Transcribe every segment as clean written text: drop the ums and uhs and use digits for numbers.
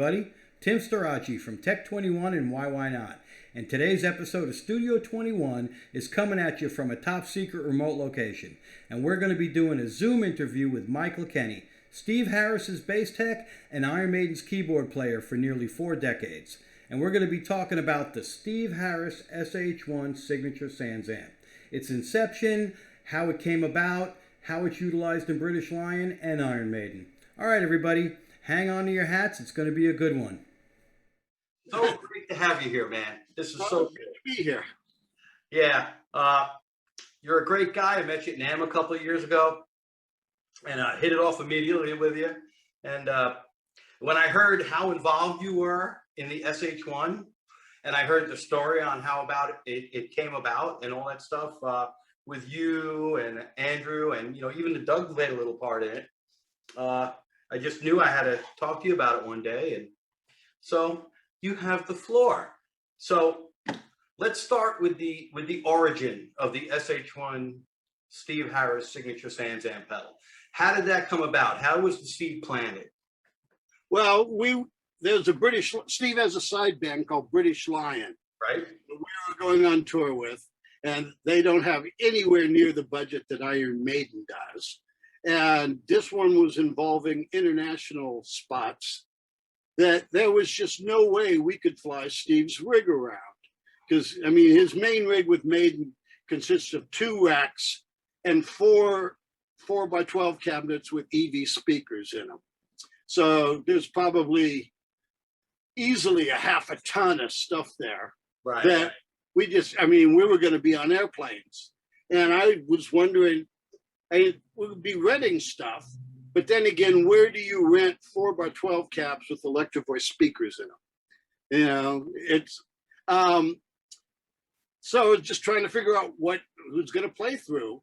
everybody. Tim Storaci from Tech21 and Why Not. And today's episode of Studio 21 is coming at you from a top secret remote location. And we're going to be doing a Zoom interview with Kenney, Steve Harris's bass tech and Iron Maiden's keyboard player for nearly 4 decades. And we're going to be talking about the Steve Harris SH1 Signature SansAmp, its inception, how it came about, how it's utilized in British Lion and Iron Maiden. All right, everybody, hang on to your hats. It's going to be a good one. So great to have you here, man. This is so good to be here. Yeah, you're a great guy. I met you at NAMM a couple of years ago, and I hit it off immediately with you. And when I heard how involved you were in the SH1, and I heard the story on how about it came about and all that stuff with you and Andrew, and even the Doug played a little part in it. I just knew I had to talk to you about it one day, and so you have the floor. So let's start with the origin of the SH1 Steve Harris Signature SansAmp pedal. How did that come about? How was the seed planted? Well, there's a Steve has a side band called British Lion, right? We were going on tour with, and they don't have anywhere near the budget that Iron Maiden does. And this one was involving international spots that there was just no way we could fly Steve's rig around. Because, I mean, his main rig with Maiden consists of 2 racks and 4 4x12 cabinets with EV speakers in them. So there's probably easily a half a ton of stuff there. Right. That we were going to be on airplanes. And I was wondering, we would be renting stuff, but then again, where do you rent 4x12 cabs with electric voice speakers in them? It's so just trying to figure out who's going to play through.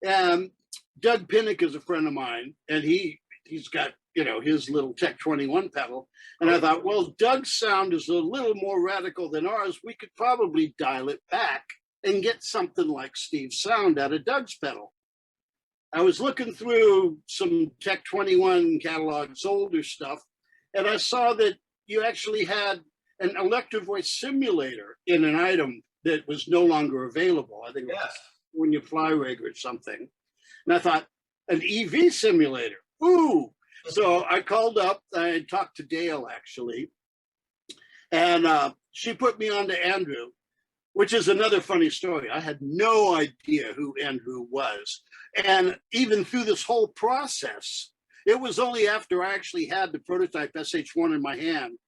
And Doug Pinnick is a friend of mine, and he's got his little Tech21 pedal, and I thought, well, Doug's sound is a little more radical than ours. We could probably dial it back and get something like Steve's sound out of Doug's pedal. I was looking through some Tech21 catalogs, older stuff, and I saw that you actually had an electric voice simulator in an item that was no longer available. I think it was when you fly rig or something. And I thought, an EV simulator, ooh. So I called up, I talked to Dale actually, and she put me on to Andrew, which is another funny story. I had no idea who Andrew was. And even through this whole process, it was only after I actually had the prototype SH1 in my hand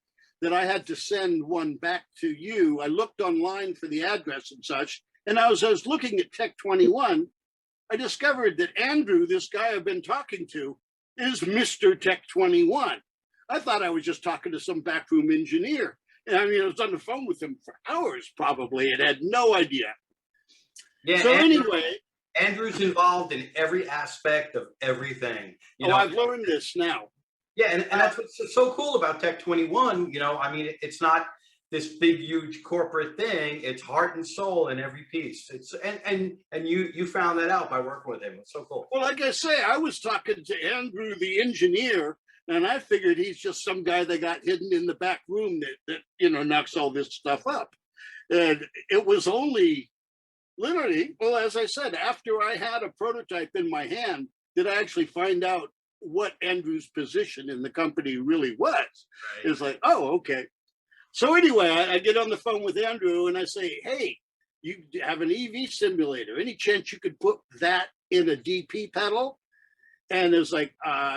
that I had to send one back to you. I looked online for the address and such, and as I was looking at Tech21, I discovered that Andrew, this guy I've been talking to, is Mr. Tech21. I thought I was just talking to some backroom engineer. And I was on the phone with him for hours probably and had no idea. Yeah. So anyway. Andrew's involved in every aspect of everything. I've learned this now. Yeah, and that's what's so cool about Tech21. It's not this big, huge corporate thing. It's heart and soul in every piece. It's and you found that out by working with him. It's so cool. Well, like I say, I was talking to Andrew, the engineer, and I figured he's just some guy that got hidden in the back room that knocks all this stuff up. And it was only literally, well, as I said, after I had a prototype in my hand, did I actually find out what Andrew's position in the company really was. Right. It was like, oh, okay. So anyway, I get on the phone with Andrew and I say, hey, you have an EV simulator. Any chance you could put that in a DP pedal? And it's like,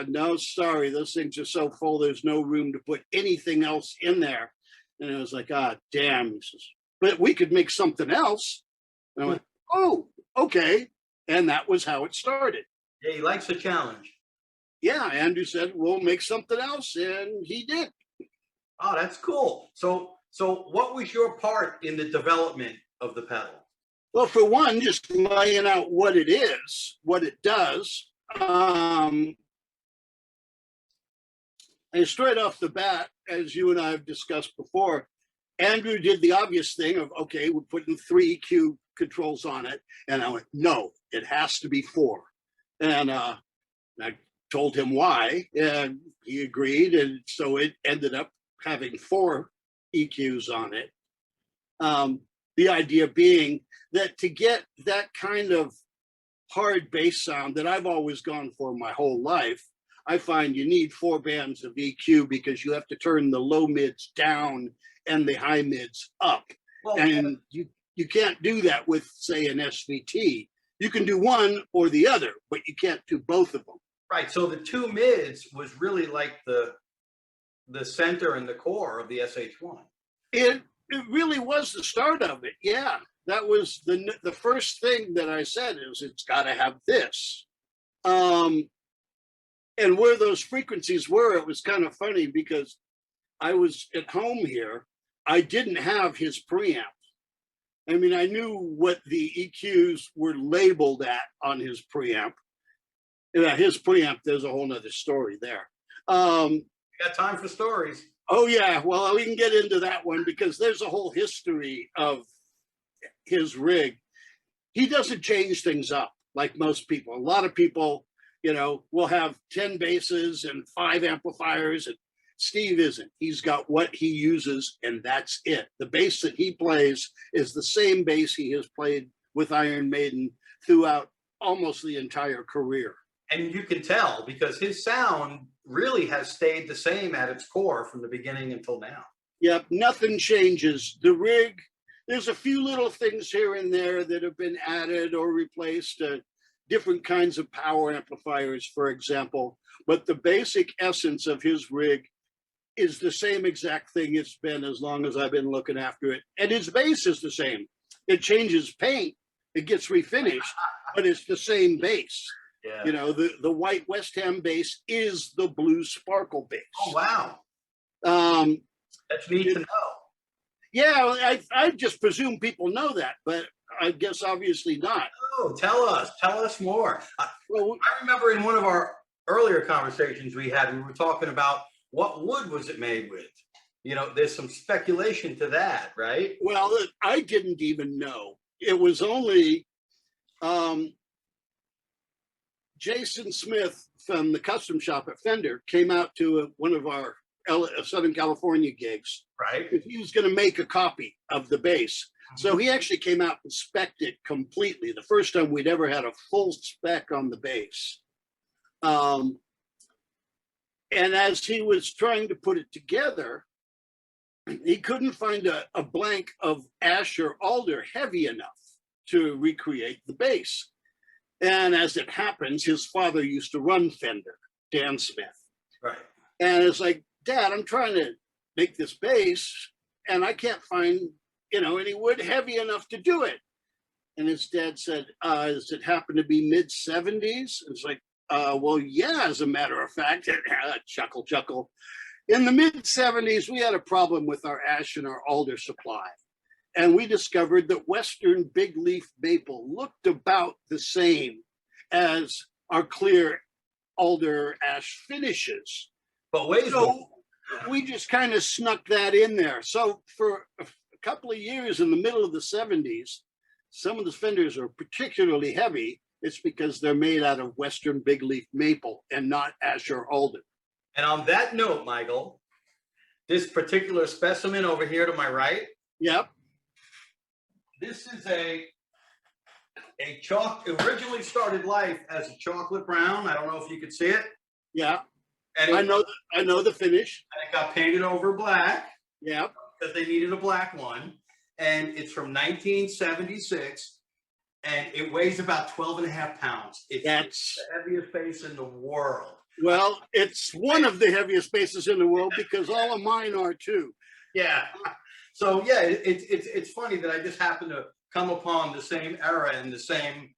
no, sorry, those things are so full, there's no room to put anything else in there. And it was like, damn. He says, but we could make something else. And I went, oh, okay. And that was how it started. Yeah, he likes a challenge. Yeah, Andrew said, we'll make something else. And he did. Oh, that's cool. So what was your part in the development of the pedal? Well, for one, just laying out what it is, what it does. And straight off the bat, as you and I have discussed before, Andrew did the obvious thing of, okay, we're putting 3 EQ controls on it. And I went, no, it has to be 4. And I told him why, and he agreed. And so it ended up having 4 EQs on it. The idea being that to get that kind of hard bass sound that I've always gone for my whole life, I find you need 4 bands of EQ because you have to turn the low mids down and the high mids up. Well, and you can't do that with, say, an SVT. You can do one or the other, but you can't do both of them. Right. So the 2 mids was really like the center and the core of the SH1. It really was the start of it. Yeah. That was the first thing that I said is it's got to have this. And where those frequencies were, it was kind of funny because I was at home here. I didn't have his preamp. I mean, I knew what the EQs were labeled at on his preamp. His preamp, there's a whole nother story there. You got time for stories. Oh, yeah. Well, we can get into that one because there's a whole history of his rig. He doesn't change things up like most people. A lot of people, will have 10 basses and 5 amplifiers, and Steve isn't. He's got what he uses, and that's it. The bass that he plays is the same bass he has played with Iron Maiden throughout almost the entire career. And you can tell because his sound really has stayed the same at its core from the beginning until now. Yep, nothing changes. The rig, there's a few little things here and there that have been added or replaced, different kinds of power amplifiers, for example. But the basic essence of his rig is the same exact thing it's been as long as I've been looking after it. And his bass is the same. It changes paint, it gets refinished, but it's the same bass. Yeah. The white West Ham bass is the blue sparkle bass. Oh, wow. That's neat to know. Yeah, I just presume people know that, but I guess obviously not. Oh, tell us more. Well, I remember in one of our earlier conversations we were talking about what wood was it made with? There's some speculation to that, right? Well, I didn't even know. It was only Jason Smith from the custom shop at Fender came out to one of our Southern California gigs. Right. He was going to make a copy of the bass. So he actually came out and spec'd it completely. The first time we'd ever had a full spec on the bass. And as he was trying to put it together, he couldn't find a blank of ash or alder heavy enough to recreate the bass. And as it happens, his father used to run Fender, Dan Smith. Right. And it's like, Dad, I'm trying to make this bass and I can't find, any wood heavy enough to do it. And his dad said, does it happen to be mid-70s? It's like, well, yeah, as a matter of fact, chuckle. In the mid-70s, we had a problem with our ash and our alder supply. And we discovered that Western big leaf maple looked about the same as our clear alder ash finishes. But wait, so we just kind of snuck that in there. So for a couple of years in the middle of the 70s, some of the Fenders are particularly heavy. It's because they're made out of Western big leaf maple and not ash or alder. And on that note, Michael, this particular specimen over here to my right. Yep. This is a originally started life as a chocolate brown. I don't know if you could see it. Yeah. And I know the finish. And it got painted over black. Yeah. Because they needed a black one. And it's from 1976. And it weighs about 12 and a half pounds. That's the heaviest bass in the world. Well, it's one of the heaviest basses in the world because all of mine are too. Yeah. So yeah, it's funny that I just happened to come upon the same era and the same,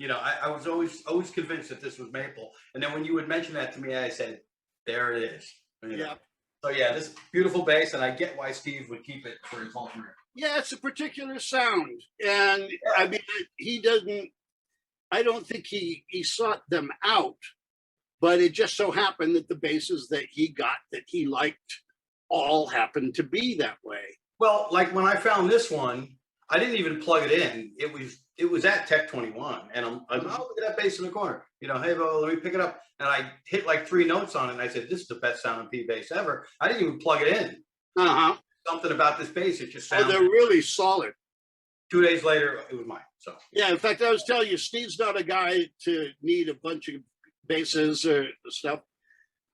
I was always convinced that this was maple. And then when you would mention that to me, I said, there it is. Yeah. So yeah, this beautiful bass, and I get why Steve would keep it for his whole career. Yeah, it's a particular sound. And I mean, I don't think he sought them out, but it just so happened that the basses that he got that he liked all happened to be that way. Well, like when I found this one, I didn't even plug it in. It was at Tech 21, and I'm oh, look at that bass in the corner. You know, hey, well, let me pick it up. And I hit like 3 notes on it, and I said, this is the best sounding P bass ever. I didn't even plug it in. Something about this bass, it just sounds. Oh, they're really solid. 2 days later, it was mine. So yeah, in fact, I was telling you, Steve's not a guy to need a bunch of basses or stuff.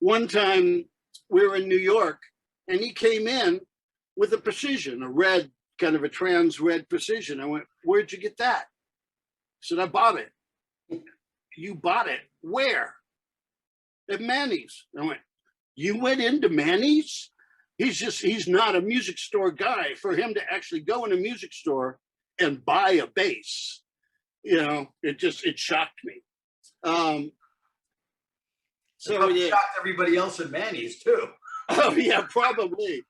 One time we were in New York, and he came in with a Precision, a red, kind of a trans red Precision. I went, where'd you get that? He said, I bought it. You bought it? Where? At Manny's. I went, you went into Manny's? He's not a music store guy. For him to actually go in a music store and buy a bass, you know, it shocked me. So it shocked everybody else at Manny's too. Oh yeah, probably.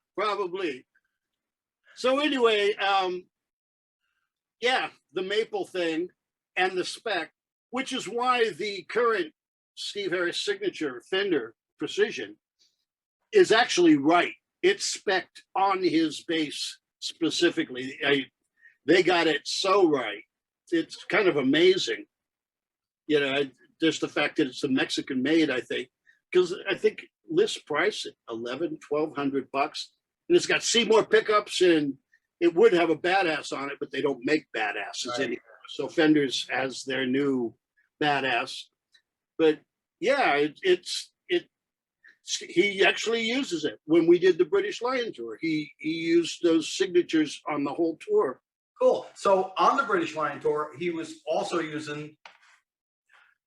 So anyway, yeah, the maple thing and the spec, which is why the current Steve Harris Signature Fender Precision is actually right. It's spec'd on his bass specifically. They got it so right. It's kind of amazing. You know, just the fact that it's a Mexican made, I think, because I think list price $1,100-1,200, and it's got Seymour pickups, and it would have a badass on it, but they don't make badasses anymore. So Fender's has their new badass. But yeah, he actually uses it. When we did the British Lion tour, he used those signatures on the whole tour. Cool. So on the British Lion tour, he was also using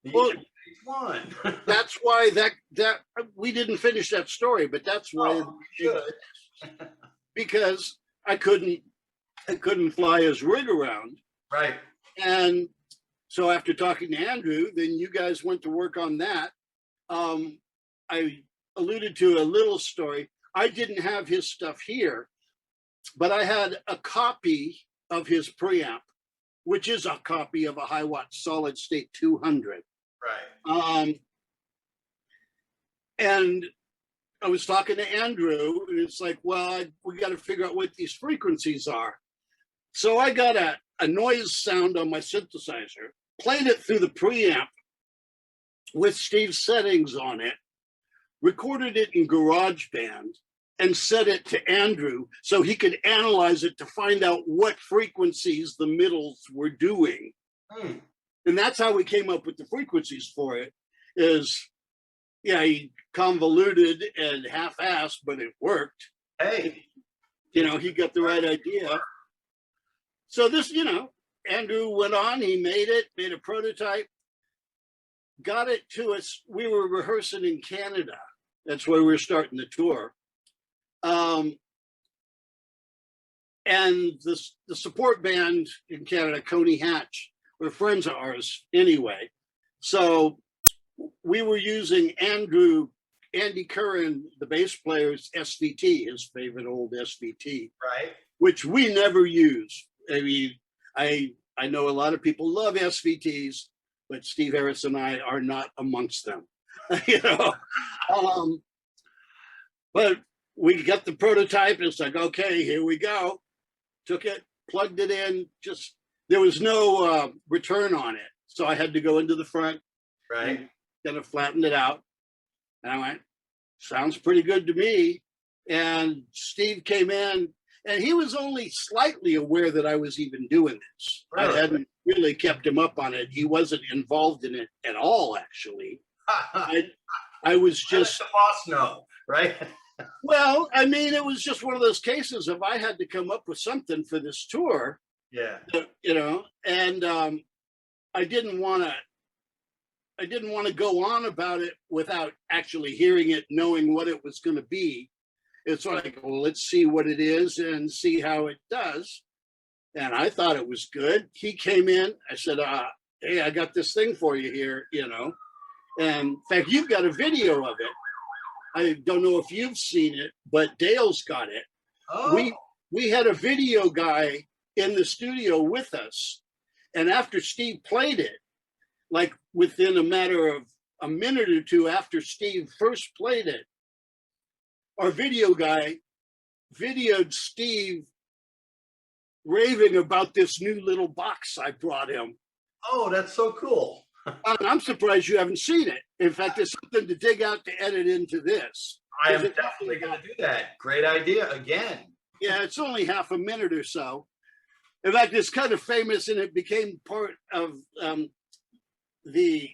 the SH1. That's why that we didn't finish that story, but that's why because I couldn't fly his rig around. Right. And so after talking to Andrew, then you guys went to work on that. I alluded to a little story. I didn't have his stuff here, but I had a copy of his preamp, which is a copy of a Hiwatt solid state 200. Right. And I was talking to Andrew, and it's like, well, we got to figure out what these frequencies are. So I got a noise sound on my synthesizer, played it through the preamp with Steve's settings on it, recorded it in GarageBand, and set it to Andrew so he could analyze it to find out what frequencies the middles were doing. And that's how we came up with the frequencies for it. Yeah, he convoluted and half-assed, but it worked. Hey. You know, he got the right idea. So this, you know, Andrew went on, he made a prototype, got it to us. We were rehearsing in Canada. That's where we were starting the tour. And the support band in Canada, Coney Hatch, were friends of ours anyway. So we were using Andy Curran, the bass player's SVT, his favorite old SVT, right? Which we never use. I mean, I know a lot of people love SVTs, but Steve Harris and I are not amongst them. You know, but we got the prototype. And it's like, okay, here we go. Took it, plugged it in. Just there was no return on it, so I had to go into the front, right? Kind of flattened it out, and I went, sounds pretty good to me. And Steve came in, and he was only slightly aware that I was even doing this. Really? I hadn't really kept him up on it. He wasn't involved in it at all, actually. I was just the boss know, right? Well, I mean, it was just one of those cases of I had to come up with something for this tour. Yeah. You know, and I didn't want to go on about it without actually hearing it, knowing what it was going to be. It's like, well, let's see what it is and see how it does. And I thought it was good. He came in. I said, hey, I got this thing for you here, you know. And in fact, you've got a video of it. I don't know if you've seen it, but Dale's got it. Oh. We had a video guy in the studio with us. And after Steve played it, like within a matter of a minute or two after Steve first played it, our video guy videoed Steve raving about this new little box I brought him. Oh, that's so cool. And I'm surprised you haven't seen it. In fact, there's something to dig out to edit into this. I am definitely going to do that. Great idea again. Yeah, it's only half a minute or so. In fact, it's kind of famous, and it became part of the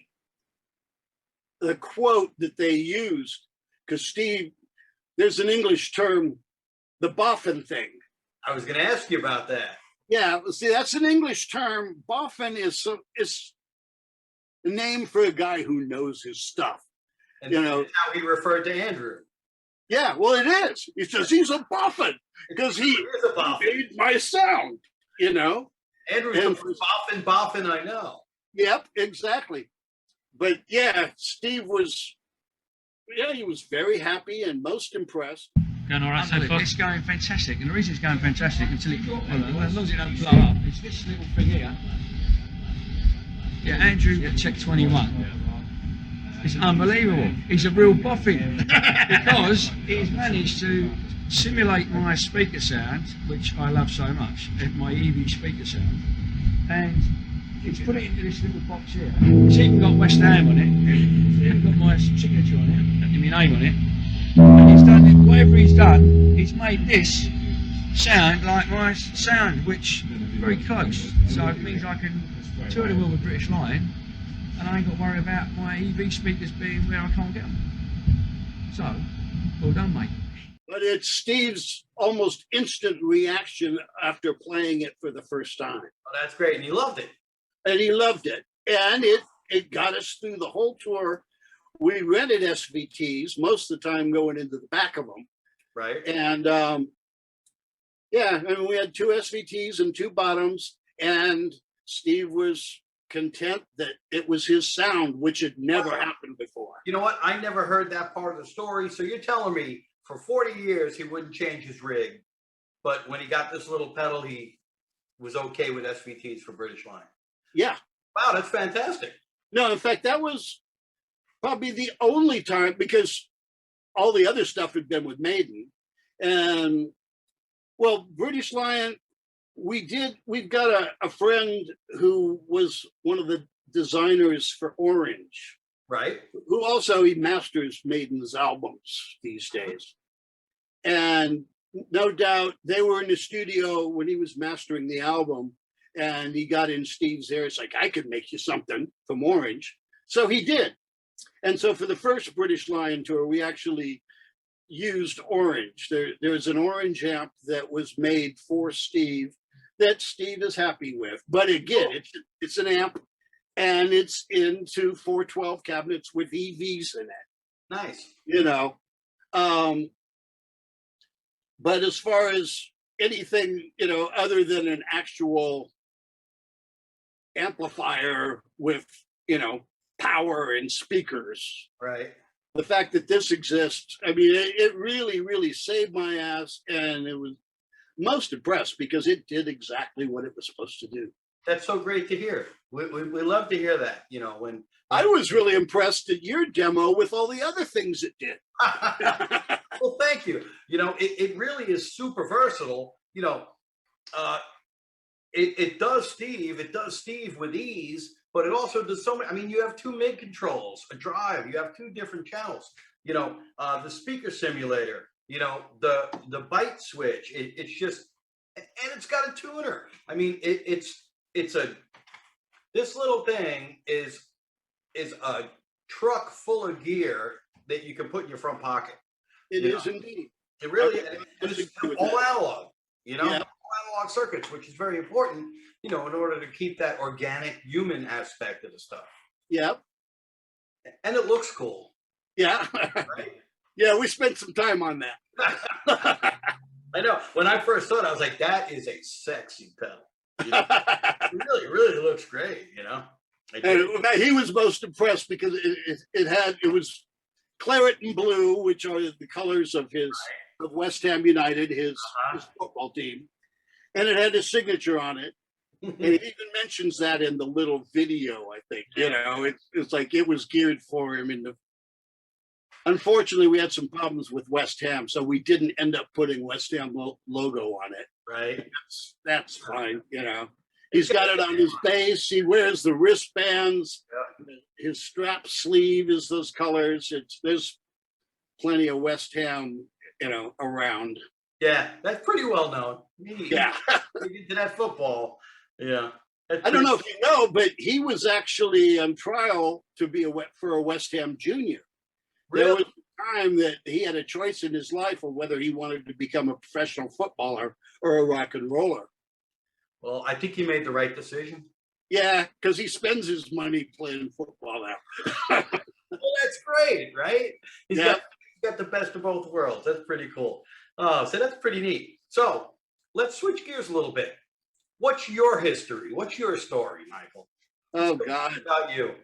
quote that they used, because Steve, there's an English term, the boffin thing. I was going to ask you about that. Yeah, see, that's an English term. Boffin is a name for a guy who knows his stuff. And that's how he referred to Andrew. Yeah, well, it is. He says he's a boffin because he made my sound, Andrew's the first boffin I know. Yep, exactly. But yeah, Steve was, he was very happy and most impressed. Going all right so far? It's going fantastic, and the reason it's going fantastic until it, as long as it don't blow up, it's this little thing here. Yeah, Andrew at Tech 21. It's unbelievable. He's a real boffin because he's managed to simulate my speaker sound, which I love so much, my EV speaker sound, and he's put it into this little box here. It's even got West Ham on it. It's even got my signature on it, and my name on it. And he's done it, whatever he's done, he's made this sound like my sound, which is very close. So it means I can tour the world with British Lion, and I ain't got to worry about my EV speakers being where I can't get them. So, well done, mate. But it's Steve's almost instant reaction after playing it for the first time. Oh, that's great. And he loved it. And he loved it. And it got us through the whole tour. We rented SVTs, most of the time going into the back of them. Right. And yeah, I mean, we had 2 SVTs and 2 bottoms. And Steve was content that it was his sound, which had never happened before. You know what? I never heard that part of the story. So you're telling me for 40 years, he wouldn't change his rig. But when he got this little pedal, he was okay with SVTs for British Lion. Yeah. Wow, that's fantastic. No, in fact, that was probably the only time, because all the other stuff had been with Maiden. And, well, British Lion, we've got a friend who was one of the designers for Orange. Right. Who also, he masters Maiden's albums these days. And no doubt they were in the studio when he was mastering the album, and he got in Steve's ear. It's like, I could make you something from Orange. So he did. And so for the first British Lion tour, we actually used Orange. There's an Orange amp that was made for Steve that Steve is happy with. But again, it's an amp, and it's into 412 cabinets with EVs in it. Nice. But as far as anything, other than an actual amplifier with, power and speakers. Right. The fact that this exists, I mean, it really, really saved my ass, and it was most impressed because it did exactly what it was supposed to do. That's so great to hear. We love to hear that, when I was really impressed at your demo with all the other things it did. Well, thank you. It really is super versatile. It does Steve with ease, but it also does so many. I mean, you have 2 mid controls, a drive, you have 2 different channels, the speaker simulator, the byte switch. It's just, and it's got a tuner. I mean, this little thing is a truck full of gear that you can put in your front pocket. It is indeed. It really is. It's all analog, all analog circuits, which is very important, in order to keep that organic human aspect of the stuff. Yep. And it looks cool. Yeah. Right? Yeah, we spent some time on that. I know. When I first saw it, I was like, that is a sexy pedal. It really, really looks great, And he was most impressed because it was claret and blue, which are the colors of of West Ham United, his football team, and it had his signature on it. And it even mentions that in the little video. I think it's like it was geared for him. Unfortunately, we had some problems with West Ham, so we didn't end up putting West Ham logo on it. Right. That's fine, you know. He's got it on his base. He wears the wristbands. Yeah. His strap sleeve is those colors. There's plenty of West Ham, you know, around. Yeah, that's pretty well known. Yeah. Into that football. Yeah. I don't know if you know, but he was actually on trial to be for a West Ham junior. Really? There was a time that he had a choice in his life of whether he wanted to become a professional footballer or a rock and roller. Well, I think he made the right decision. Yeah, because he spends his money playing football now. Well, that's great, right? He's Yeah. got the best of both worlds. That's pretty cool. So that's pretty neat. So let's switch gears a little bit. What's your history? What's your story, Michael? Oh God. About you.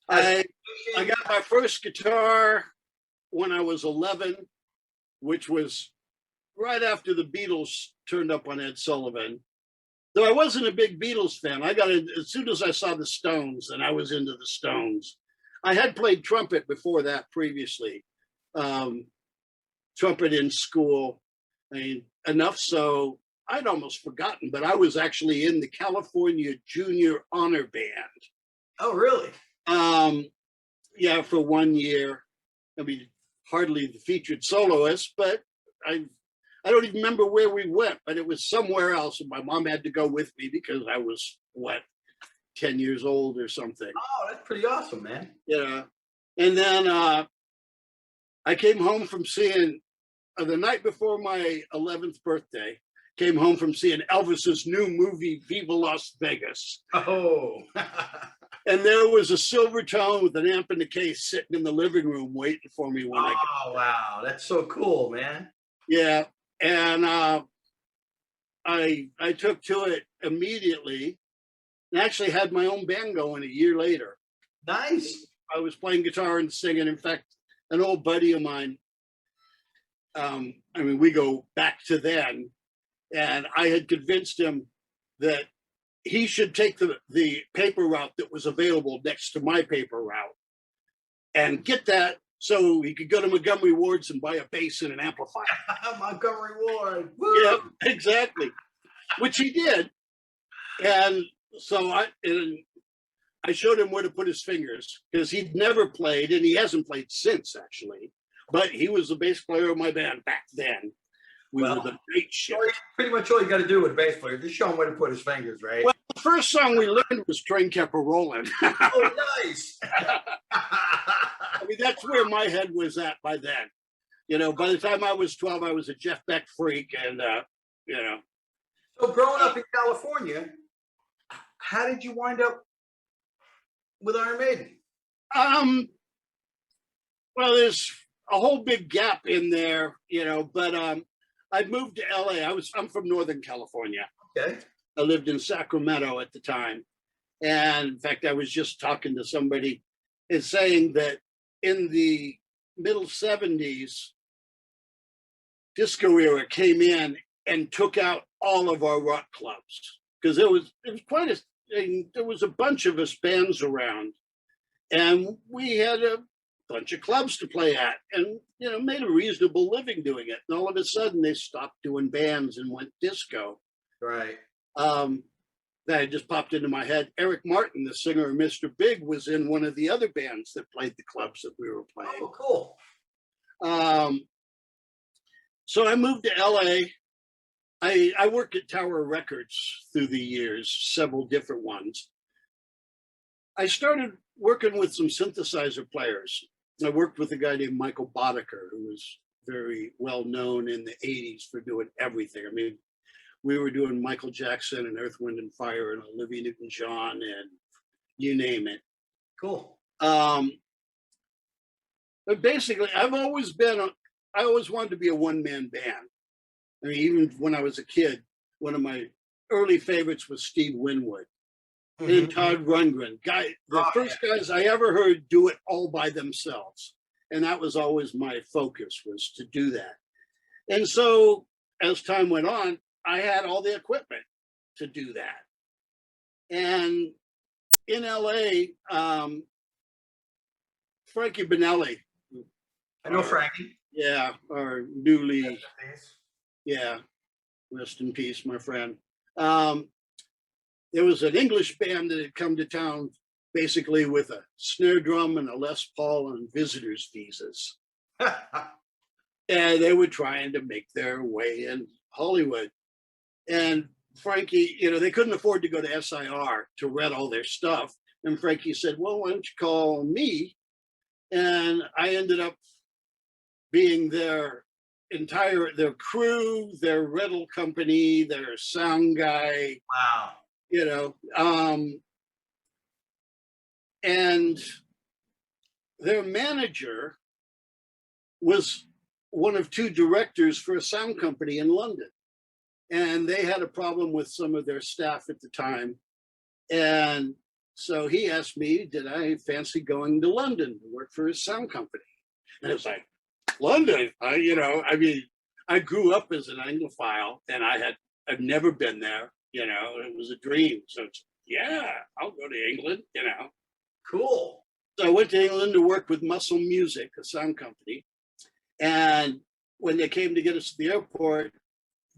I got my first guitar when I was 11, which was right after the Beatles turned up on Ed Sullivan. Though I wasn't a big Beatles fan, I got it as soon as I saw the Stones, and I was into the Stones. I had played trumpet before that previously, trumpet in school. I mean, enough so I'd almost forgotten, but I was actually in the California Junior Honor Band. Oh, really? Yeah, for 1 year. I mean, hardly the featured soloist, but I don't even remember where we went, but it was somewhere else, and my mom had to go with me because I was 10 years old or something. Oh, that's pretty awesome, man. Yeah. And then I came home from seeing the night before my 11th birthday, came home from seeing Elvis's new movie, Viva Las Vegas. Oh. And there was a silver tone with an amp in the case sitting in the living room waiting for me when I got Oh, wow. That's so cool, man. Yeah. And I took to it immediately and actually had my own band going a year later. Nice. I was playing guitar and singing. In fact, an old buddy of mine, I mean, we go back to then, and I had convinced him that he should take the paper route that was available next to my paper route and get that so he could go to Montgomery Ward's and buy a bass and an amplifier. Montgomery Ward. Woo! Yeah, exactly. Which he did. And so I showed him where to put his fingers because he'd never played, and he hasn't played since, actually. But he was the bass player of my band back then. We were the great shit. Pretty much all you got to do with a bass player, just show him where to put his fingers, right? Well, the first song we learned was Train Kept a Rollin'. Oh, nice. I mean, that's where my head was at by then. You know, by the time I was 12, I was a Jeff Beck freak, and, you know. So growing up in California, how did you wind up with Iron Maiden? Well, there's a whole big gap in there, you know, but I moved to LA. I'm from Northern California. Okay. I lived in Sacramento at the time. And in fact, I was just talking to somebody and saying that in the middle 70s, disco era came in and took out all of our rock clubs because there was a bunch of us bands around, and we had a bunch of clubs to play at, and you know, made a reasonable living doing it. And all of a sudden, they stopped doing bands and went disco. Right. That just popped into my head. Eric Martin, the singer of Mr. Big, was in one of the other bands that played the clubs that we were playing. Oh, cool. So I moved to LA. I worked at Tower Records through the years, several different ones. I started working with some synthesizer players. I worked with a guy named Michael Boddicker, who was very well known in the 80s for doing everything. I mean, we were doing Michael Jackson and Earth, Wind and Fire and Olivia Newton-John and you name it. Cool. But basically, I always wanted to be a one-man band. I mean, even when I was a kid, one of my early favorites was Steve Winwood and Todd Rundgren. First guys I ever heard do it all by themselves. And that was always my focus, was to do that. And so as time went on, I had all the equipment to do that. And in LA, Frankie Benelli. I know Frankie. Yeah, our newly, yeah. rest in peace, my friend. There was an English band that had come to town basically with a snare drum and a Les Paul and visitors visas. And they were trying to make their way in Hollywood. And Frankie, they couldn't afford to go to SIR to rent all their stuff. And Frankie said, well, why don't you call me? And I ended up being their crew, their rental company, their sound guy. Wow. And their manager was one of two directors for a sound company in London. And they had a problem with some of their staff at the time. And so he asked me, did I fancy going to London to work for his sound company? And it's like, London, I grew up as an Anglophile and I've never been there. It was a dream. So it's, yeah, I'll go to England, Cool. So I went to England to work with Muscle Music, a sound company. And when they came to get us to the airport,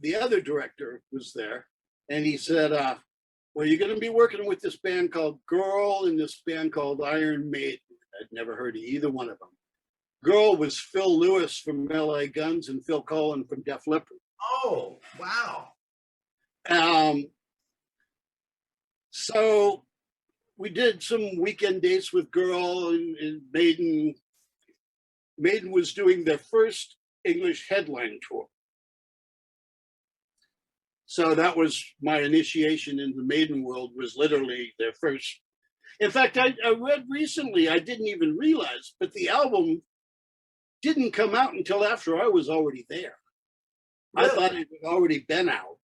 the other director was there. And he said, well, you're going to be working with this band called Girl and this band called Iron Maiden. I'd never heard of either one of them. Girl was Phil Lewis from LA Guns and Phil Collen from Def Leppard. Oh, wow. So we did some weekend dates with Girl and Maiden. Maiden was doing their first English headline tour. So that was my initiation in the Maiden world, was literally their first. In fact, I read recently, I didn't even realize, but the album didn't come out until after I was already there. Really? I thought it had already been out.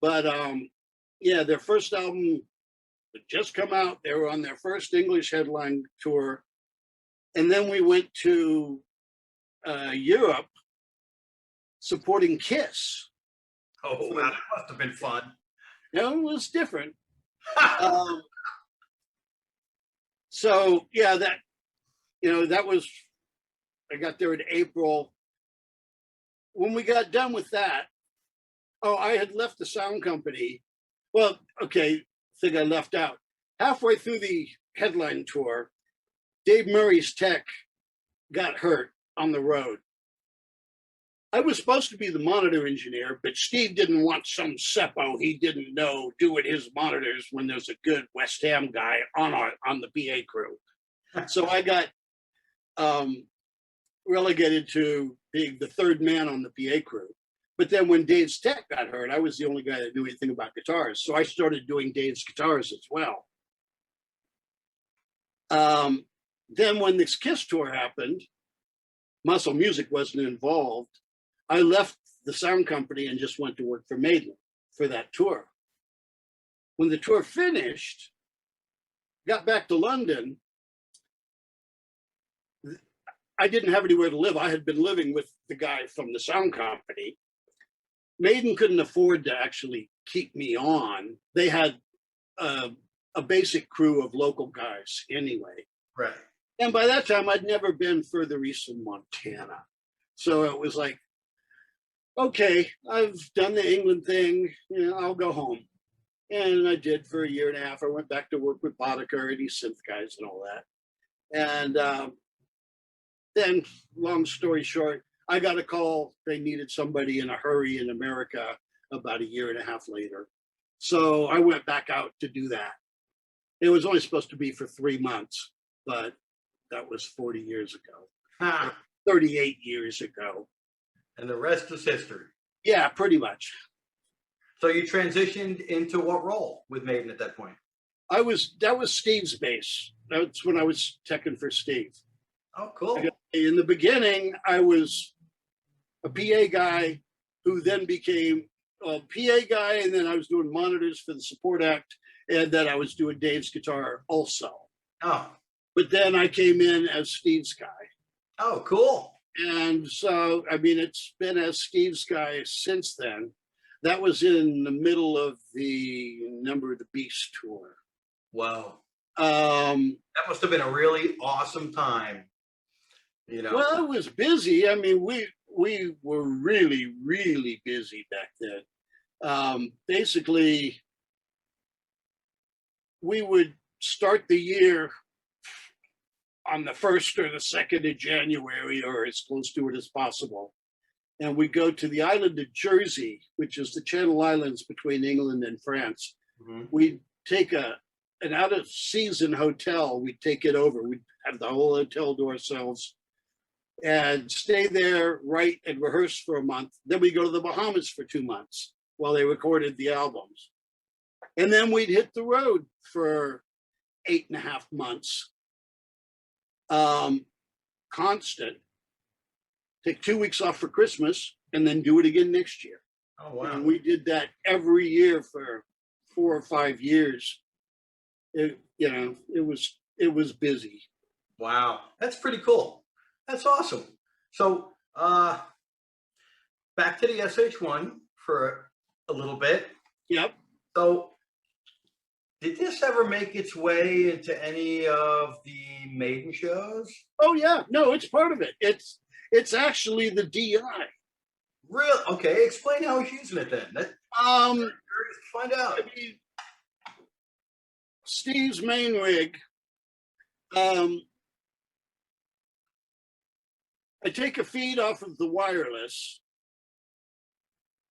But yeah, their first album had just come out. They were on their first English headline tour. And then we went to Europe supporting Kiss. Oh, wow, that must have been fun. It was different. So yeah, that was, I got there in April. When we got done with that, I had left the sound company. Well, okay, thing I left out. Halfway through the headline tour, Dave Murray's tech got hurt on the road. I was supposed to be the monitor engineer, but Steve didn't want some seppo he didn't know doing his monitors when there's a good West Ham guy on the PA crew. So I got relegated to being the third man on the PA crew. But then when Dave's tech got hurt, I was the only guy that knew anything about guitars. So I started doing Dave's guitars as well. Then when this Kiss tour happened, Muscle Music wasn't involved. I left the sound company and just went to work for Maiden for that tour. When the tour finished, got back to London, I didn't have anywhere to live. I had been living with the guy from the sound company. Maiden couldn't afford to actually keep me on. They had a basic crew of local guys anyway. Right. And by that time, I'd never been further east than Montana. So it was like, okay, I've done the England thing. I'll go home. And I did for a year and a half. I went back to work with Boddicker and these synth guys and all that. And then, long story short, I got a call. They needed somebody in a hurry in America about a year and a half later. So I went back out to do that. It was only supposed to be for 3 months, but that was 40 years ago, 38 years ago. And the rest is history. Yeah, pretty much. So you transitioned into what role with Maiden at that point? That was Steve's bass. That's when I was teching for Steve. Oh, cool. In the beginning, I was a PA guy who then became a PA guy, and then I was doing monitors for the support act, and then I was doing Dave's guitar also. Oh. But then I came in as Steve's guy. Oh, cool. And so, I mean, it's been as Steve's guy since then. That was in the middle of the Number of the Beast tour. Wow. That must have been a really awesome time You know. Well, it was busy. I mean, we were really, really busy back then. Basically, we would start the year on the 1st or the 2nd of January, or as close to it as possible. And we go to the island of Jersey, which is the Channel Islands between England and France. Mhm. We take an out of season hotel. We take it over. We have the whole hotel to ourselves and stay there, write and rehearse for a month. Then we go to the Bahamas for 2 months while they recorded the albums. And then we'd hit the road for 8.5 months. Constant. Take 2 weeks off for Christmas and then do it again next year. Oh wow. And we did that every year for 4 or 5 years. It was busy. Wow, that's pretty cool. That's awesome. So, back to the SH1 for a little bit. Yep. So, did this ever make its way into any of the Maiden shows? Oh yeah. No, it's part of it. It's actually the DI. Real? Okay, explain how he's using it then. Find out. I mean, Steve's main rig. I take a feed off of the wireless,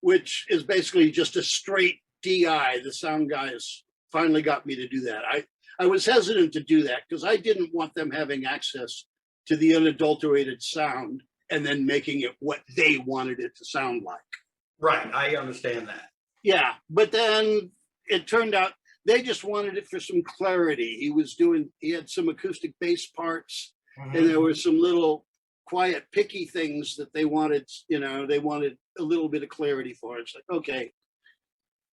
which is basically just a straight DI. The sound guys finally got me to do that. I was hesitant to do that because I didn't want them having access to the unadulterated sound and then making it what they wanted it to sound like. Right, I understand that. Yeah, but then it turned out they just wanted it for some clarity. He had some acoustic bass parts, and there were some little quiet, picky things that they wanted, they wanted a little bit of clarity for. It's like, okay.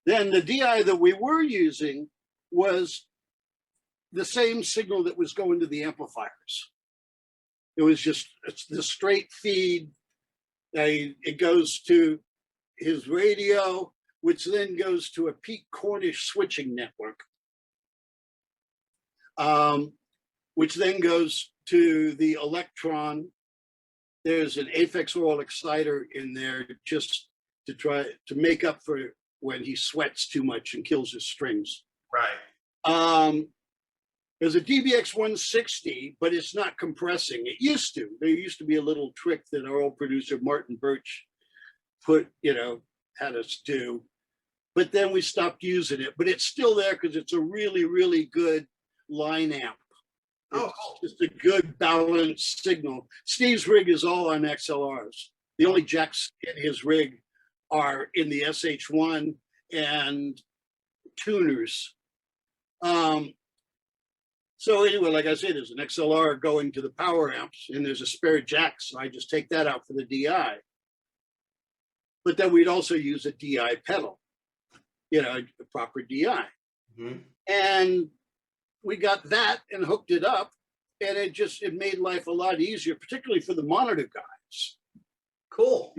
Then the DI that we were using was the same signal that was going to the amplifiers. It's the straight feed. It goes to his radio, which then goes to a Pete Cornish switching network, which then goes to the Electron. There's an Aphex oral exciter in there just to try to make up for when he sweats too much and kills his strings. Right. There's a DBX 160, but it's not compressing. It used to. There used to be a little trick that our old producer, Martin Birch, had us do. But then we stopped using it. But it's still there because it's a really, really good line amp. It's just a good balanced signal. Steve's rig is all on XLRs. The only jacks in his rig are in the SH1 and tuners. So anyway, like I said, there's an XLR going to the power amps and there's a spare jack. So I just take that out for the DI. But then we'd also use a DI pedal, a proper DI. Mm-hmm. And we got that and hooked it up, and it made life a lot easier, particularly for the monitor guys. Cool.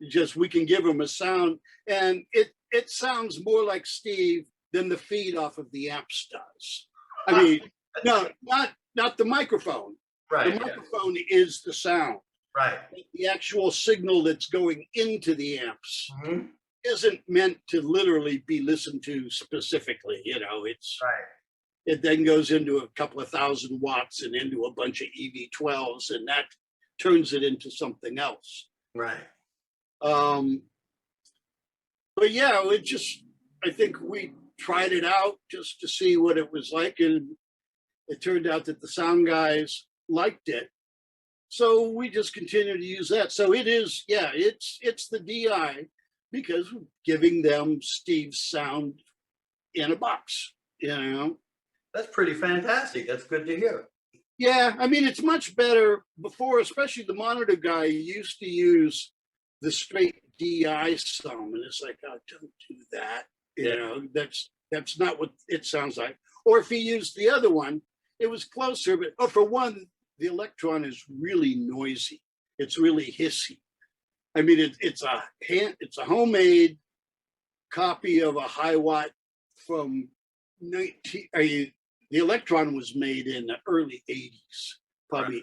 Just we can give them a sound, and it sounds more like Steve than the feed off of the amps does. I mean, no, not the microphone. Right. The microphone is the sound. Right. The actual signal that's going into the amps Mm-hmm. isn't meant to literally be listened to specifically. It's Right. It then goes into a couple of 1,000 watts and into a bunch of EV12s, and that turns it into something else. Right. But yeah, I think we tried it out just to see what it was like, and it turned out that the sound guys liked it. So we just continue to use that. So it's the DI because we're giving them Steve's sound in a box, That's pretty fantastic. That's good to hear. Yeah, I mean, it's much better before, especially the monitor guy used to use the straight DI some, and it's like, oh, don't do that. That's not what it sounds like. Or if he used the other one, it was closer, but for one, the Electron is really noisy. It's really hissy. I mean, it's a homemade copy of a high watt from the Electron was made in the early 80s, probably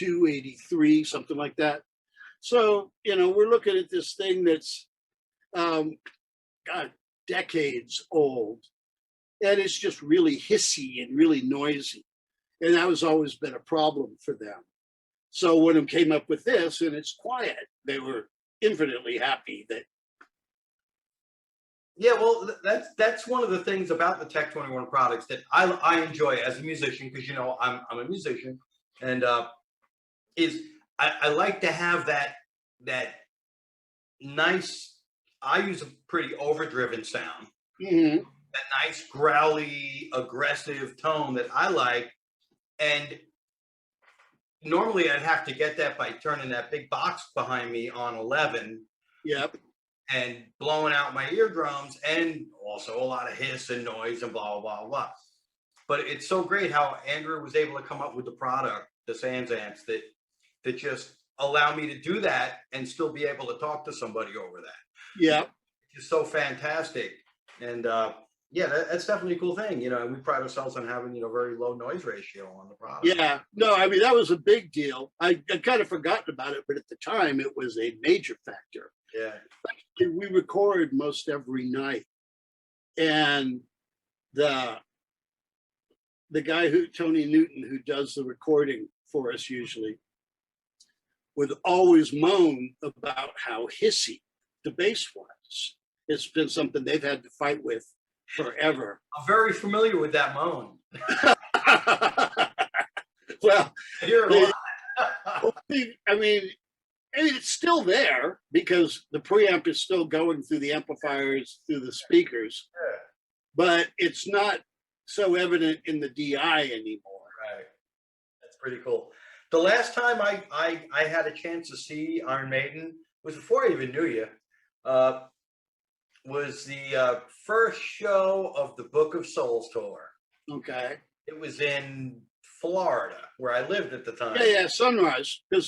82, 83, something like that. So, we're looking at this thing that's, God, decades old. And it's just really hissy and really noisy. And that has always been a problem for them. So when they came up with this and it's quiet, they were infinitely happy that. Yeah, well, that's one of the things about the Tech 21 products that I enjoy as a musician, because I'm a musician, and is I like to have that nice. I use a pretty overdriven sound. Mm-hmm. That nice growly, aggressive tone that I like, and normally I'd have to get that by turning that big box behind me on 11. Yep. And blowing out my eardrums, and also a lot of hiss and noise and blah, blah, blah, blah. But it's so great how Andrew was able to come up with the product, the SansAmps, that just allow me to do that and still be able to talk to somebody over that. Yeah. It's so fantastic. And yeah, that's definitely a cool thing. And we pride ourselves on having, very low noise ratio on the product. Yeah. No, I mean, that was a big deal. I kind of forgotten about it, but at the time it was a major factor. Yeah. We record most every night, and the guy Tony Newton, who does the recording for us usually, would always moan about how hissy the bass was. It's been something they've had to fight with forever. I'm very familiar with that moan. Well, I hear it a lot. I mean, it's still there because the preamp is still going through the amplifiers, through the speakers, Yeah. but it's not so evident in the DI anymore. Right. That's pretty cool. The last time I had a chance to see Iron Maiden was before I even knew you. Was the first show of the Book of Souls tour. Okay. It was in Florida, where I lived at the time. Yeah, Sunrise. Yep,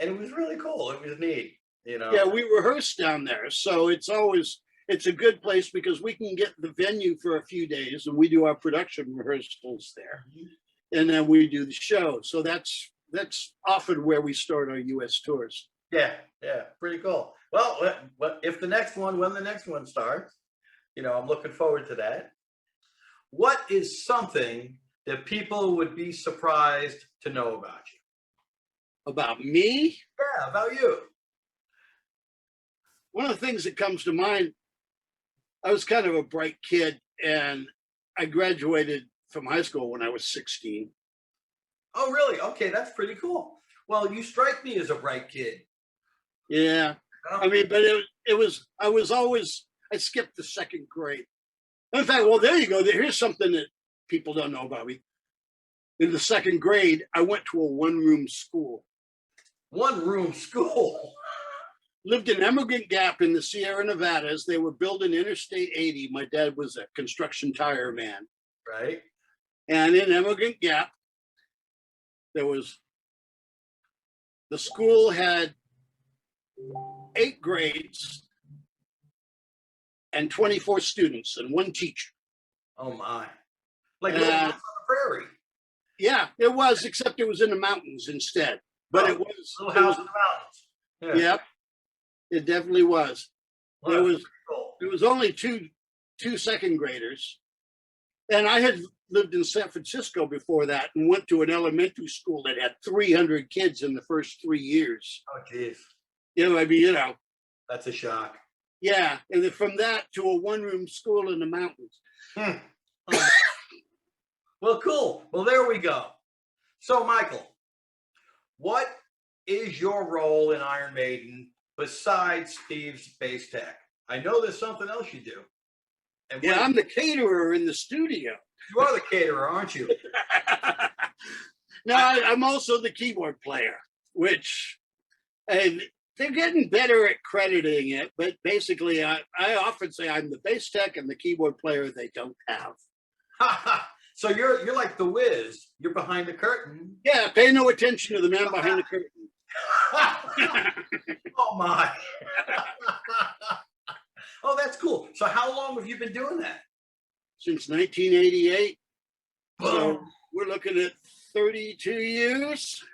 and it was really cool. It was neat, Yeah, we rehearsed down there, so it's a good place because we can get the venue for a few days, and we do our production rehearsals there, and then we do the show. So that's often where we start our U.S. tours. Yeah, pretty cool. Well, if when the next one starts, I'm looking forward to that. What is something that people would be surprised to know about you? About me? Yeah, about you. One of the things that comes to mind, I was kind of a bright kid, and I graduated from high school when I was 16. Oh, really? Okay, that's pretty cool. Well, you strike me as a bright kid. Yeah. I mean, but I skipped the second grade. In fact, well, there you go. Here's something that people don't know about me. In the second grade, I went to a one-room school. One-room school? Lived in Emigrant Gap in the Sierra Nevadas. They were building Interstate 80. My dad was a construction tire man. Right. And in Emigrant Gap, the school had 8 grades and 24 students and 1 teacher. Oh my. Like Little House on the Prairie. Yeah, it was, except it was in the mountains instead. But it was Little House in the Mountains. Yeah, it definitely was. Well, there was only two second graders. And I had lived in San Francisco before that and went to an elementary school that had 300 kids in the first 3 years. Oh, geez. That's a shock. Yeah, and then from that to a one-room school in the mountains. Oh. Well, cool. Well, there we go. So, Michael, what is your role in Iron Maiden besides Steve's bass tech? I know there's something else you do. And yeah, I'm the caterer in the studio. You are the caterer, aren't you? No, I'm also the keyboard player, and they're getting better at crediting it, but basically I often say I'm the bass tech and the keyboard player they don't have. So you're like the Wiz. You're behind the curtain. Yeah, pay no attention to the man behind the curtain. Oh my. Oh, that's cool. So how long have you been doing that? Since 1988. Boom. So we're looking at 32 years.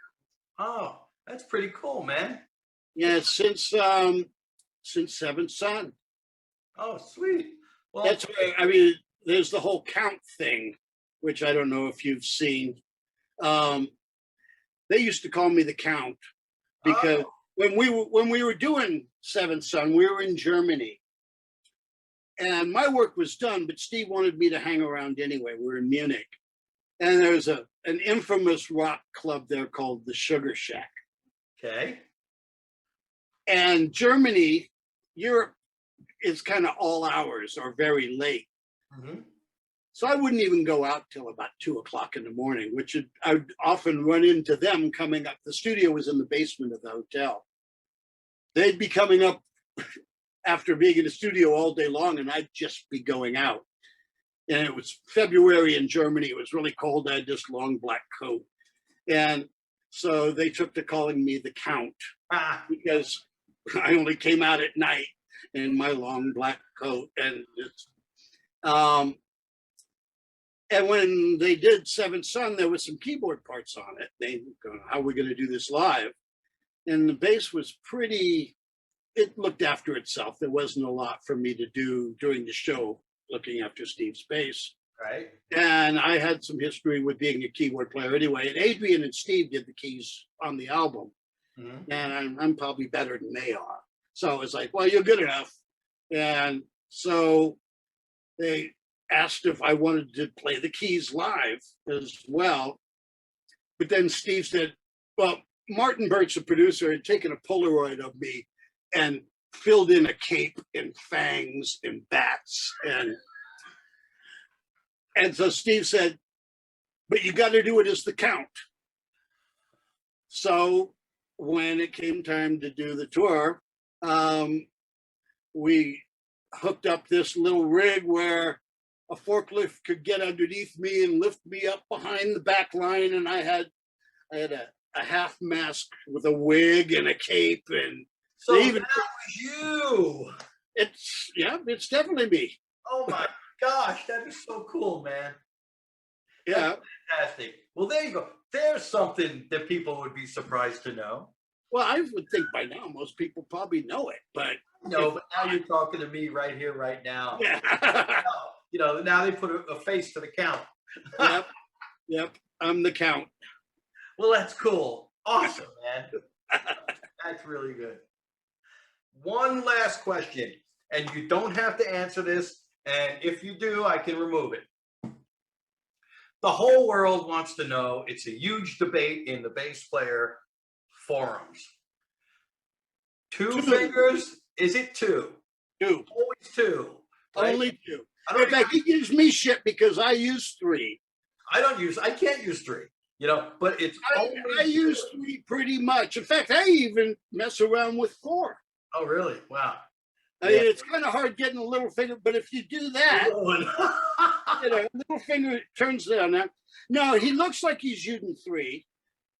Oh, that's pretty cool, man. Yeah, since Seventh Son. Oh, sweet. Well, That's where, I mean, there's the whole count thing, which I don't know if you've seen. Um, they used to call me the Count because oh, when we were doing Seventh Son, we were in Germany, and my work was done, but Steve wanted me to hang around anyway. We were in Munich, and there's an infamous rock club there called the Sugar Shack. okay. And Germany, Europe is kind of all hours or very late. Mm-hmm. So I wouldn't even go out till about 2 o'clock in the morning, which I would often run into them coming up. The studio was in the basement of the hotel. They'd be coming up after being in the studio all day long, and I'd just be going out. And it was February in Germany. It was really cold. I had this long black coat. And so they took to calling me the Count because I only came out at night in my long black coat. And when they did Seventh Son, there was some keyboard parts on it. They go, how are we going to do this live? And the bass was pretty, it looked after itself. There wasn't a lot for me to do during the show, looking after Steve's bass. Right. And I had some history with being a keyboard player anyway. And Adrian and Steve did the keys on the album. Mm-hmm. And I'm probably better than they are. So I was like, well, you're good enough. And so they asked if I wanted to play the keys live as well. But then Steve said, well, Martin Birch, the producer, had taken a Polaroid of me and filled in a cape and fangs and bats. And so Steve said, but you got to do it as the Count. So when it came time to do the tour, we hooked up this little rig where a forklift could get underneath me and lift me up behind the back line. And I had a half mask with a wig and a cape. And So they even, that was you. it's definitely me. Oh my gosh, that'd be so cool, man. Yeah. That's fantastic. Well, there you go. There's something that people would be surprised to know. Well, I would think by now most people probably know it, but No, but now you're talking to me right here, right now. yeah. Now they put a face to the Count. Yep. I'm the Count. Well, that's cool. Awesome, man. That's really good. One last question, and you don't have to answer this, and if you do, I can remove it. The whole world wants to know. It's a huge debate in the bass player forums. Two fingers? Is it two? Two. Always two. Right? Only two. In fact, he gives me shit because I use three. I can't use three, but it's I use three pretty much. In fact, I even mess around with four. Oh, really? Wow. I mean, it's kind of hard getting a little finger, but if you do that, little finger turns down now. No, he looks like he's using three,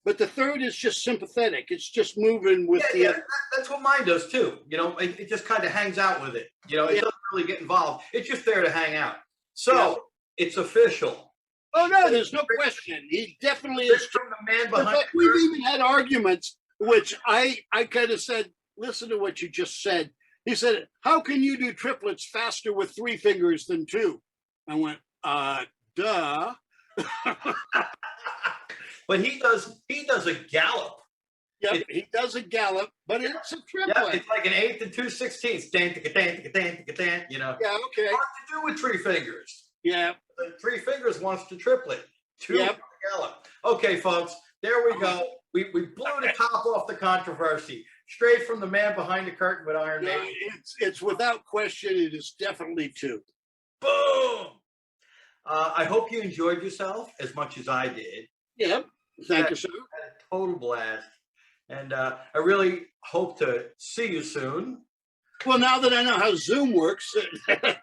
but the third is just sympathetic. It's just moving with the other. That's what mine does too. It just kind of hangs out with it. It doesn't really get involved. It's just there to hang out. So it's official. Oh no, there's no question. He definitely is. From the man behind. But we've even had arguments, which I kind of said, listen to what you just said. He said, how can you do triplets faster with three fingers than two? I went, duh. But he does a gallop. Yep, he does a gallop, but it's a triplet. Yeah, it's like an 8th and 2/16. Yeah, okay. What to do with three fingers? Yeah. Three fingers wants to triplet. Two gallop. Okay, folks, there we go. We blew the top off the controversy. Straight from the man behind the curtain with Iron Maiden. It's without question, it is definitely two. Boom! I hope you enjoyed yourself as much as I did. Yep. Thank you, sir. I had a total blast. And I really hope to see you soon. Well, now that I know how Zoom works. Oh, yeah,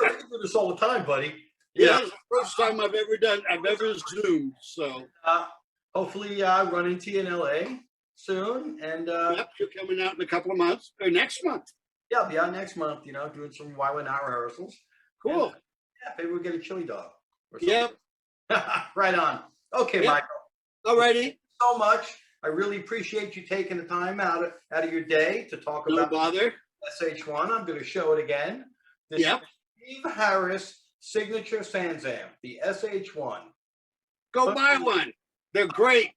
we can do this all the time, buddy. Yeah, it's the first time I've ever Zoomed. So hopefully run into you in LA soon. And yep, you're coming out in a couple of months or next month. Yeah, I'll be out next month, doing some Why We're Not rehearsals. Cool. And, maybe we'll get a chili dog or something. Yep. Right on. Okay, Yep. Michael. All righty. So much. I really appreciate you taking the time out of your day to talk No about bother. SH1. I'm going to show it again. This Yep. is Steve Harris Signature SansAmp, the SH1. Go buy one. They're great.